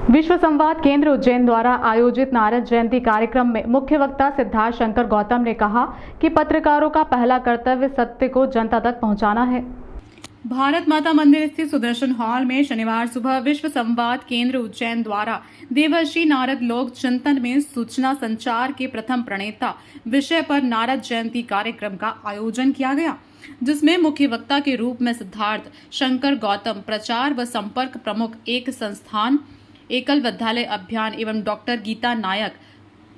विश्व संवाद केंद्र उज्जैन द्वारा आयोजित नारद जयंती कार्यक्रम में मुख्य वक्ता सिद्धार्थ शंकर गौतम ने कहा कि पत्रकारों का पहला कर्तव्य सत्य को जनता तक पहुंचाना है। भारत माता मंदिर स्थित सुदर्शन हॉल में शनिवार सुबह विश्व संवाद केंद्र उज्जैन द्वारा देवर्षि नारद लोक चिंतन में सूचना संचार के प्रथम प्रणेता विषय पर नारद जयंती कार्यक्रम का आयोजन किया गया, जिसमें मुख्य वक्ता के रूप में सिद्धार्थ शंकर गौतम, प्रचार व संपर्क प्रमुख एक संस्थान एकल विद्यालय अभियान एवं डॉक्टर गीता नायक,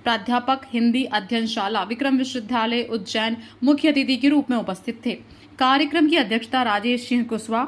प्राध्यापक हिंदी अध्ययनशाला विक्रम विश्वविद्यालय उज्जैन मुख्य अतिथि के रूप में उपस्थित थे। कार्यक्रम की अध्यक्षता राजेश सिंह कुशवाहा,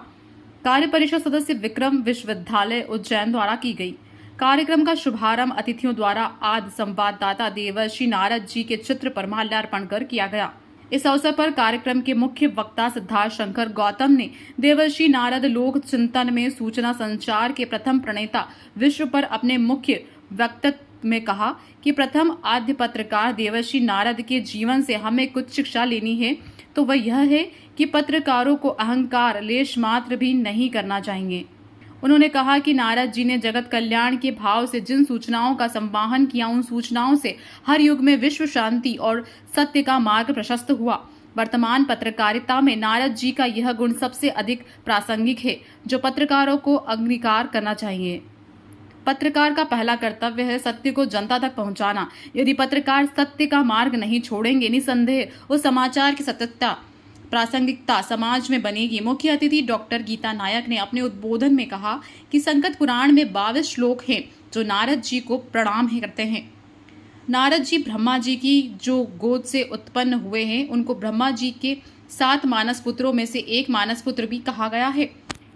कार्य परिषद सदस्य विक्रम विश्वविद्यालय उज्जैन द्वारा की गई। कार्यक्रम का शुभारंभ अतिथियों द्वारा आदि संवाददाता देवर्षि नारद जी के चित्र पर माल्यार्पण कर किया गया। इस अवसर पर कार्यक्रम के मुख्य वक्ता सिद्धार्थ शंकर गौतम ने देवर्षि नारद लोक चिंतन में सूचना संचार के प्रथम प्रणेता विश्व पर अपने मुख्य वक्तव्य में कहा कि प्रथम आद्य पत्रकार देवर्षि नारद के जीवन से हमें कुछ शिक्षा लेनी है, तो वह यह है कि पत्रकारों को अहंकार लेश मात्र भी नहीं करना चाहिए। उन्होंने कहा कि नारद जी ने जगत कल्याण के भाव से जिन सूचनाओं का संवाहन किया, उन सूचनाओं से हर युग में विश्व शांति और सत्य का मार्ग प्रशस्त हुआ। वर्तमान पत्रकारिता में नारद जी का यह गुण सबसे अधिक प्रासंगिक है, जो पत्रकारों को अंगीकार करना चाहिए। पत्रकार का पहला कर्तव्य है सत्य को जनता तक पहुंचाना। यदि पत्रकार सत्य का मार्ग नहीं छोड़ेंगे, निसंदेह उस समाचार की सत्यता प्रासंगिकता समाज में बनेगी। मुख्य अतिथि डॉक्टर गीता नायक ने अपने उद्बोधन में कहा कि संकट पुराण में 22 श्लोक हैं जो नारद जी को प्रणाम करते हैं। नारद जी ब्रह्मा जी की जो गोद से उत्पन्न हुए हैं, उनको ब्रह्मा जी के 7 मानस पुत्रों में से एक मानस पुत्र भी कहा गया है।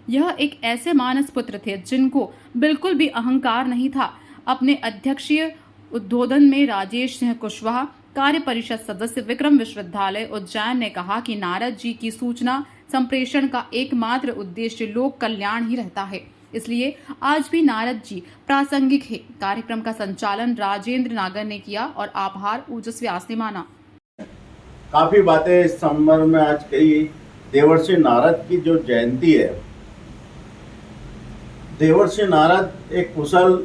यह एक ऐसे मानस पुत्र थे जिनको बिल्कुल भी अहंकार नहीं था। अपने अध्यक्षीय उद्बोधन में राजेश सिंह कुशवाहा, कार्य परिषद सदस्य विक्रम विश्वविद्यालय उज्जैन ने कहा कि नारद जी की सूचना संप्रेषण का एकमात्र उद्देश्य लोक कल्याण ही रहता है, इसलिए आज भी नारद जी प्रासंगिक है। कार्यक्रम का संचालन राजेंद्र नागर ने किया और आभार ओजस व्यास ने माना। काफी बातें इस संदर्भ में आज कही। देवर्षि नारद की जो जयंती है, देवर्षि नारद एक कुशल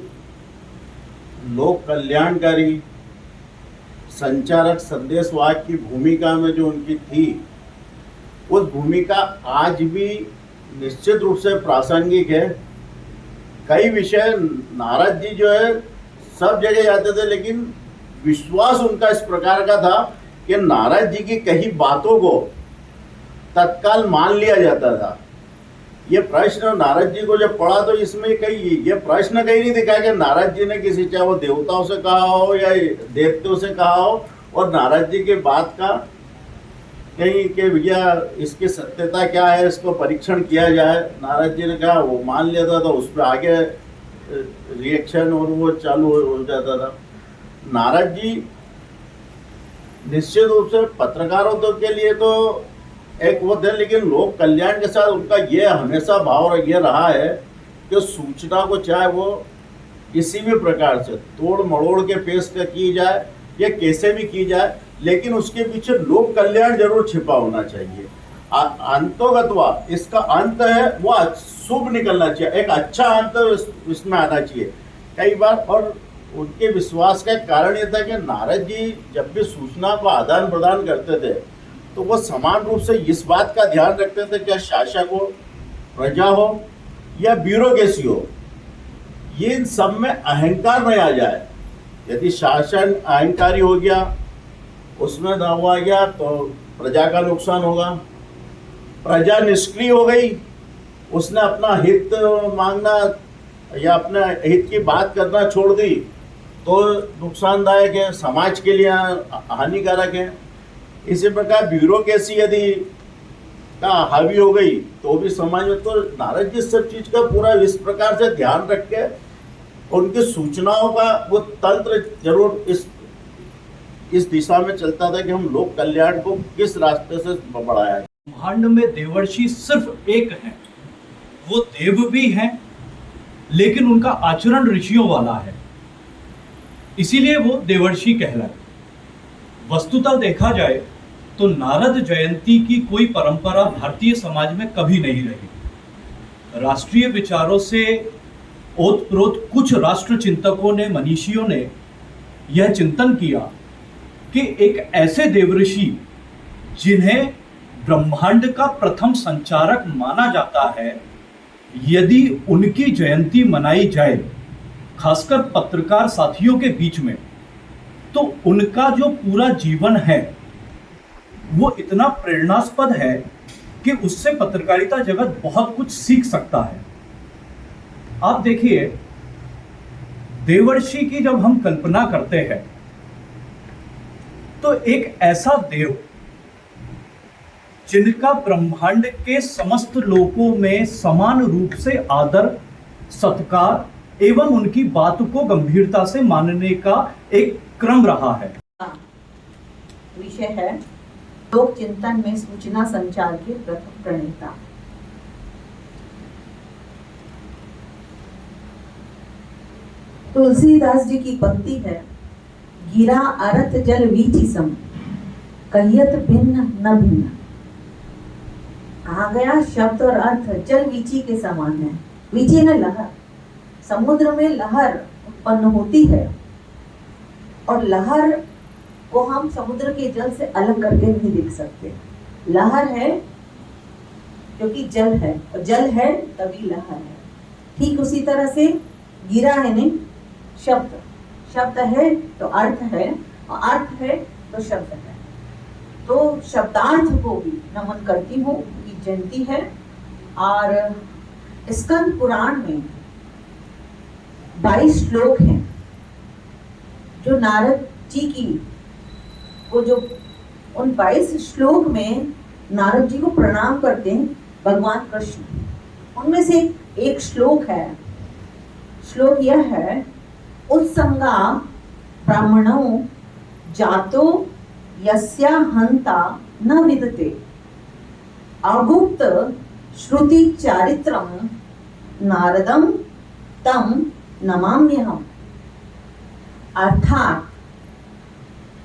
लोक कल्याणकारी संचारक संदेशवाहक की भूमिका में जो उनकी थी, उस भूमिका आज भी निश्चित रूप से प्रासंगिक है। कई विषय नारद जी जो है सब जगह जाते थे, लेकिन विश्वास उनका इस प्रकार का था कि नारद जी की कही बातों को तत्काल मान लिया जाता था। ये प्रश्न नारद जी को जब पढ़ा तो इसमें ये प्रश्न कहीं नहीं दिखा कि नारद जी ने किसी, चाहे वो देवताओं से कहा हो या देवताओं से कहा हो, और नारद जी के बात का कहीं के भैया इसकी सत्यता क्या है, इसको परीक्षण किया जाए। नारद जी ने कहा, वो मान लेता था, उस पर आगे रिएक्शन और वो चालू हो जाता था। नारद जी निश्चित रूप से पत्रकारों तो के लिए तो एक वो थे, लेकिन लोक कल्याण के साथ उनका ये हमेशा भाव ये रहा है कि सूचना को चाहे वो किसी भी प्रकार से तोड़ मड़ोड़ के पेश की जाए या कैसे भी की जाए, लेकिन उसके पीछे लोक कल्याण जरूर छिपा होना चाहिए। अंतोगतवा इसका अंत है वो शुभ निकलना चाहिए, एक अच्छा अंत इसमें आना चाहिए कई बार। और उनके विश्वास का कारण ये था कि नारद जी जब भी सूचना को आदान प्रदान करते थे तो वो समान रूप से इस बात का ध्यान रखते थे कि शासक हो, प्रजा हो या ब्यूरोक्रेसी हो, ये इन सब में अहंकार नहीं आ जाए। यदि शासन अहंकारी हो गया, उसमें दावा आ गया, तो प्रजा का नुकसान होगा। प्रजा निष्क्रिय हो गई, उसने अपना हित मांगना या अपने हित की बात करना छोड़ दी, तो नुकसानदायक है, समाज के लिए हानिकारक है। इसी प्रकार ब्यूरोक्रेसी यदि का हावी हो गई तो भी समाज में, तो नारद जी सब चीज का पूरा इस प्रकार से ध्यान रख के उनकी सूचनाओं का वो तंत्र जरूर इस दिशा में चलता था कि हम लोक कल्याण को किस रास्ते से बढ़ाया। ब्रह्मांड में देवर्षि सिर्फ एक है, वो देव भी हैं, लेकिन उनका आचरण ऋषियों वाला है, इसीलिए वो देवर्षि कहलाए। वस्तुतः देखा जाए तो नारद जयंती की कोई परंपरा भारतीय समाज में कभी नहीं रही। राष्ट्रीय विचारों से ओतप्रोत कुछ राष्ट्र चिंतकों ने, मनीषियों ने यह चिंतन किया कि एक ऐसे देवऋषि जिन्हें ब्रह्मांड का प्रथम संचारक माना जाता है, यदि उनकी जयंती मनाई जाए, खासकर पत्रकार साथियों के बीच में, तो उनका जो पूरा जीवन है वो इतना प्रेरणास्पद है कि उससे पत्रकारिता जगत बहुत कुछ सीख सकता है। आप देखिए, देवर्षि की जब हम कल्पना करते हैं तो एक ऐसा देव जिनका ब्रह्मांड के समस्त लोकों में समान रूप से आदर, सत्कार एवं उनकी बात को गंभीरता से मानने का एक क्रम रहा है। विषय है लोक चिंतन में सूचना संचार के प्रथम प्रणेता। तुलसीदास जी की पंक्ति है, गिरा अर्थ जल वीची सम, कहियत भिन्न न भिन्न। कहा गया शब्द और अर्थ जल वीची के समान है। वीची है लहर, समुद्र में लहर उत्पन्न होती है और लहर को हम समुद्र के जल से अलग करके नहीं देख सकते। लहर है क्योंकि जल है, और जल है तभी लहर है। ठीक उसी तरह से गिरा है नहीं, शब्द, शब्द है तो अर्थ है, और अर्थ है तो शब्द है। तो शब्दार्थ को भी नमन करती हूँ, उनकी जयंती है। और स्कंद पुराण में 22 श्लोक हैं जो नारद जी की को जो उन 22 श्लोक में नारद जी को प्रणाम करते हैं भगवान कृष्ण। उनमें से एक श्लोक है, श्लोक यह है, उत्संगा ब्राह्मणो जातो यस्या हंता न विदते, अगुप्त श्रुति चारित्रम नारदम तम नमाम्यहम्। अर्थात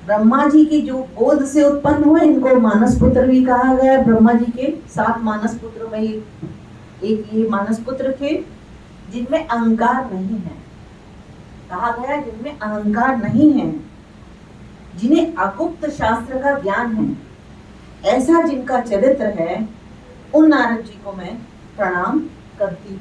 ब्रह्मा जी की जो बोध से उत्पन्न हुए, इनको मानस पुत्र भी कहा गया। ब्रह्मा जी के 7 मानस पुत्र में एक ये मानस पुत्र थे जिनमें अहंकार नहीं है। कहा गया जिनमें अहंकार नहीं है, जिन्हें अगुप्त शास्त्र का ज्ञान है, ऐसा जिनका चरित्र है, उन नारद जी को मैं प्रणाम करती हूँ।